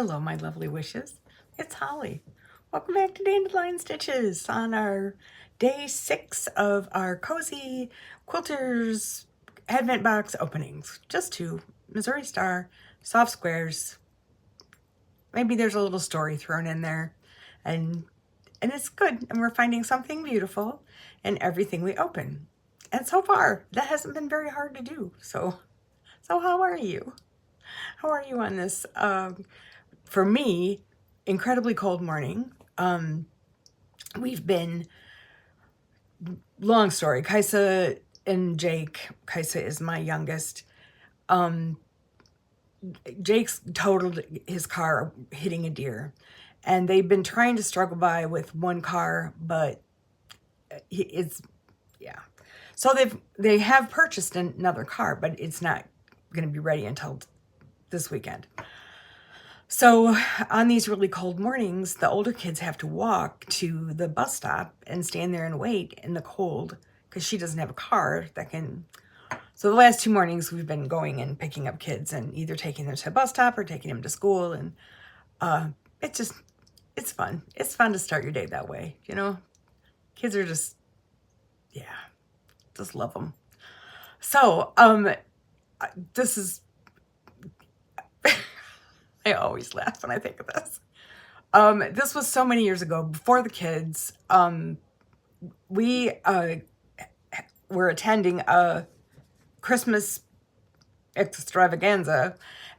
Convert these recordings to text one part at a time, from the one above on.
Hello, my lovely wishes. It's Holly. Welcome back to Dandelion Stitches on our day 6 of our cozy quilters advent box openings. Just 2 Missouri Star soft squares. Maybe there's a little story thrown in there, and it's good. And we're finding something beautiful in everything we open. And so far, that hasn't been very hard to do. So how are you? How are you on this? For me, incredibly cold morning. We've been, long story, Kaisa and Jake. Kaisa is my youngest. Jake's totaled his car hitting a deer, and they've been trying to struggle by with one car, but yeah. So they have purchased another car, but it's not going to be ready until this weekend. So on these really cold mornings, the older kids have to walk to the bus stop and stand there and wait in the cold because she doesn't have a car that can. So the last 2 mornings we've been going and picking up kids and either taking them to the bus stop or taking them to school. And it's fun. It's fun to start your day that way. You know, kids are just love them. So this is, I always laugh when I think of this. This was so many years ago, before the kids. We were attending a Christmas extravaganza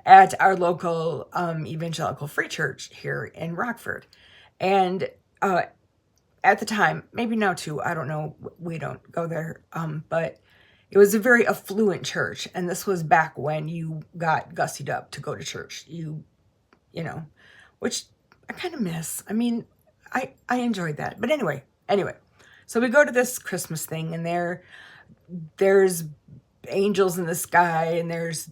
at our local evangelical free church here in Rockford. And at the time, maybe now too, I don't know, we don't go there, but it was a very affluent church. And this was back when you got gussied up to go to church. You know, which I kind of miss. I mean, I enjoyed that. But anyway, so we go to this Christmas thing, and there's angels in the sky, and there's,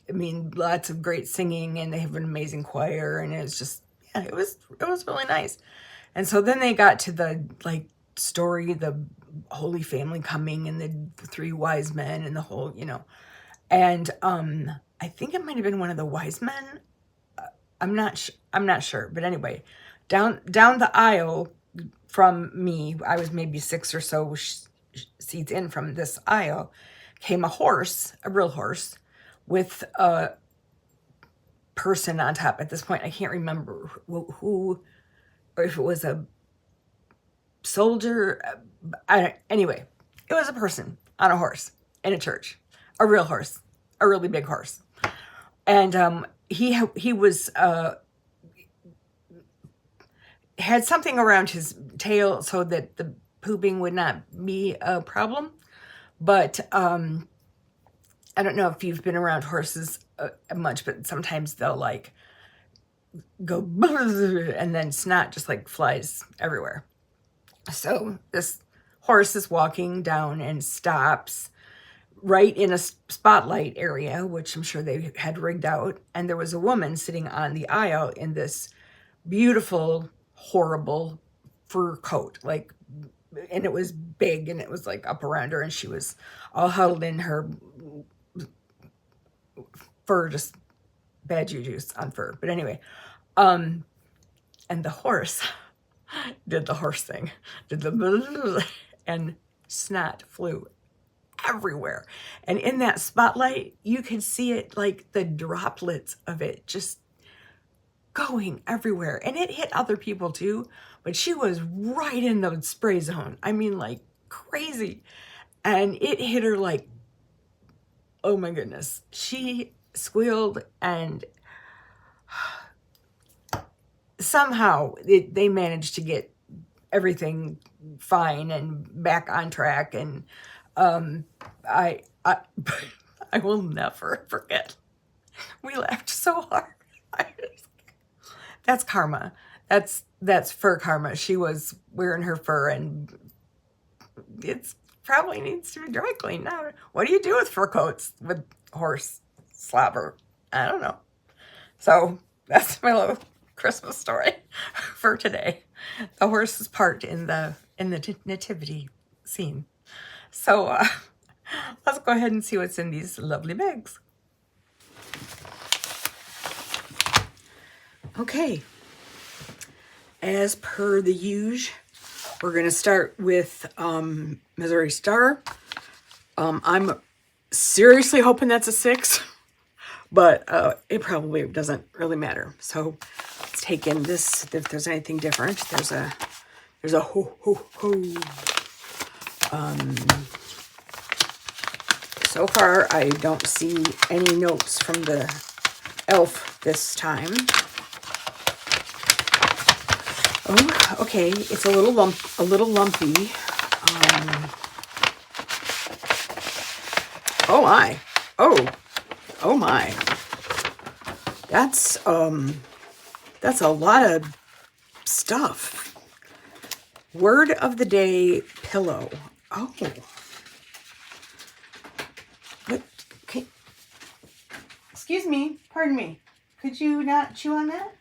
lots of great singing, and they have an amazing choir, and it's just, it was really nice. And so then they got to the story, the Holy Family coming, and the 3 wise men, and the whole, and I think it might have been one of the wise men. I'm not sure, but anyway, down the aisle from me, I was maybe 6 or so seats in from this aisle, came a real horse, with a person on top. At this point, I can't remember who, or if it was a soldier. Anyway, it was a person on a horse in a church, a real horse, a really big horse, and he was had something around his tail so that the pooping would not be a problem. But I don't know if you've been around horses much, but sometimes they'll go and then snot just flies everywhere. So this horse is walking down and stops right in a spotlight area, which I'm sure they had rigged out. And there was a woman sitting on the aisle in this beautiful, horrible fur coat, and it was big, and it was up around her, and she was all huddled in her fur, just bad juju's on fur. But anyway, and the horse did the horse thing, and snot flew everywhere. And in that spotlight, you could see it, the droplets of it just going everywhere. And it hit other people too, but she was right in the spray zone. Crazy. And it hit her oh my goodness. She squealed, and somehow they managed to get everything fine and back on track. And I will never forget. We laughed so hard. That's karma. That's fur karma. She was wearing her fur, and it's probably needs to be dry cleaned now. What do you do with fur coats with horse slobber? I don't know. So that's my little Christmas story for today. The horse is parked in the nativity scene. So let's go ahead and see what's in these lovely bags. Okay, as per the usual, we're going to start with Missouri Star. I'm seriously hoping that's a 6, but it probably doesn't really matter. So let's take in this. If there's anything different, there's a ho ho ho. So far, I don't see any notes from the elf this time. Oh, okay. It's a little lumpy. Oh my. Oh my. That's a lot of stuff. Word of the day, pillow. Oh. What? Okay. Excuse me. Pardon me. Could you not chew on that?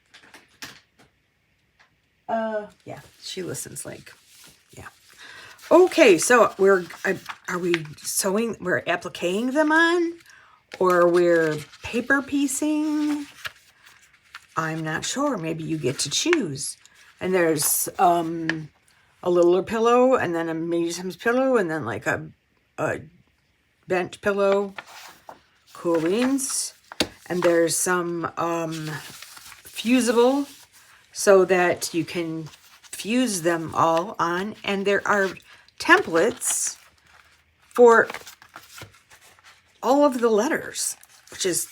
Yeah. She listens like, yeah. Okay, so are we sewing, we're appliquing them on? Or we're paper piecing? I'm not sure. Maybe you get to choose. And there's a littler pillow, and then a medium-sized pillow, and then like a bench pillow. Cool beans. And there's some fusible, so that you can fuse them all on. And there are templates for all of the letters, which is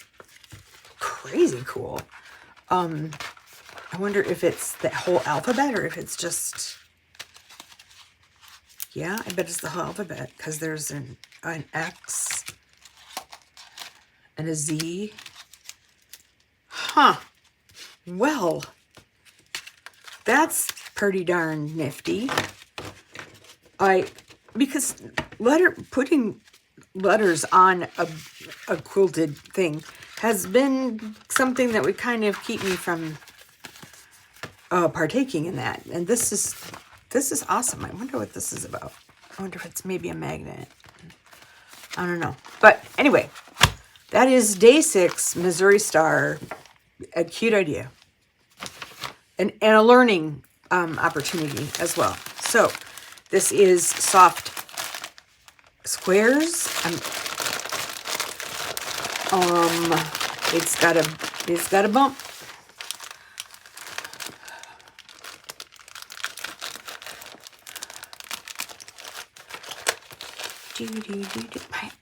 crazy cool. I wonder if it's the whole alphabet or if it's just, yeah, I bet it's the whole alphabet, because there's an X and a Z. Huh. Well, that's pretty darn nifty. Because putting letters on a quilted thing has been something that would kind of keep me from partaking in that. And this is awesome. I wonder what this is about. I wonder if it's maybe a magnet. I don't know. But anyway, that is day 6, Missouri Star. A cute idea. And a learning opportunity as well. So this is soft squares. It's got a bump.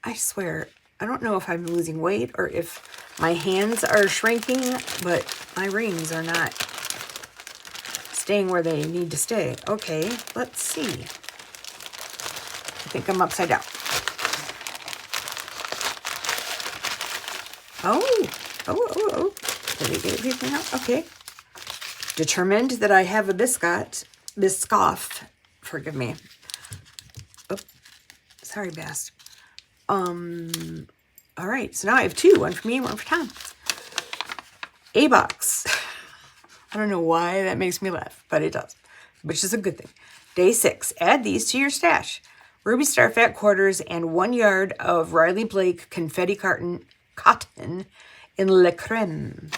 I swear, I don't know if I'm losing weight or if my hands are shrinking, but my rings are not staying where they need to stay. Okay, let's see. I think I'm upside down. Oh. Did we get everything out? Okay. Determined that I have a biscoff. Forgive me. Oh, sorry, Bast. All right, so now I have 2, one for me, one for Tom. A box. I don't know why that makes me laugh, but it does, which is a good thing. Day 6, add these to your stash. Ruby Star Fat Quarters and 1 yard of Riley Blake confetti cotton in Le Creme.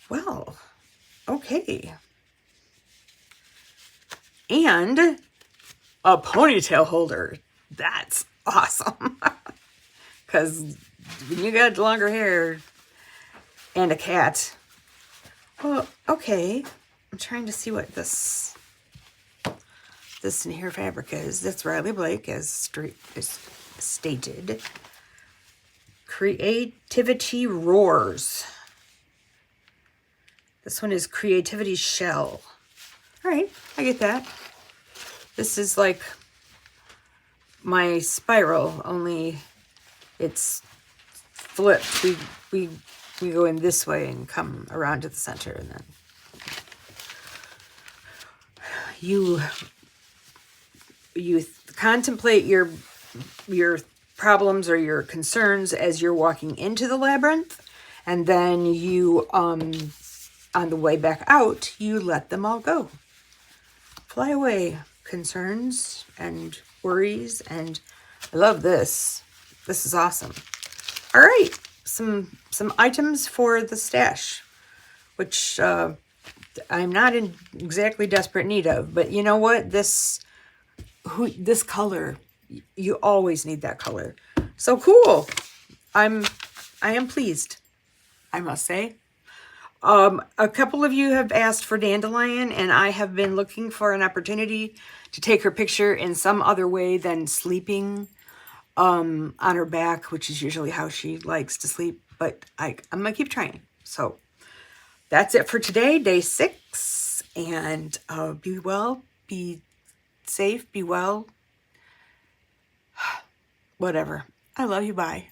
Well, okay. And a ponytail holder. That's awesome. Because when you got longer hair and a cat. Well, okay. I'm trying to see what this in here fabric is. That's Riley Blake, as stated. Creativity Roars. This one is Creativity Shell. All right, I get that. This is like my spiral, only it's flipped. We go in this way and come around to the center, and then you contemplate your problems or your concerns as you're walking into the labyrinth, and then you on the way back out, you let them all go. Fly away, concerns and worries. And I love this. This is awesome. All right, some items for the stash. which I'm not in exactly desperate need of. But you know what? This color, you always need that color. So cool. I am pleased, I must say. A couple of you have asked for Dandelion, and I have been looking for an opportunity to take her picture in some other way than sleeping on her back, which is usually how she likes to sleep. But I'm gonna keep trying. So that's it for today, day 6. And be well, be safe, be well. Whatever. I love you. Bye.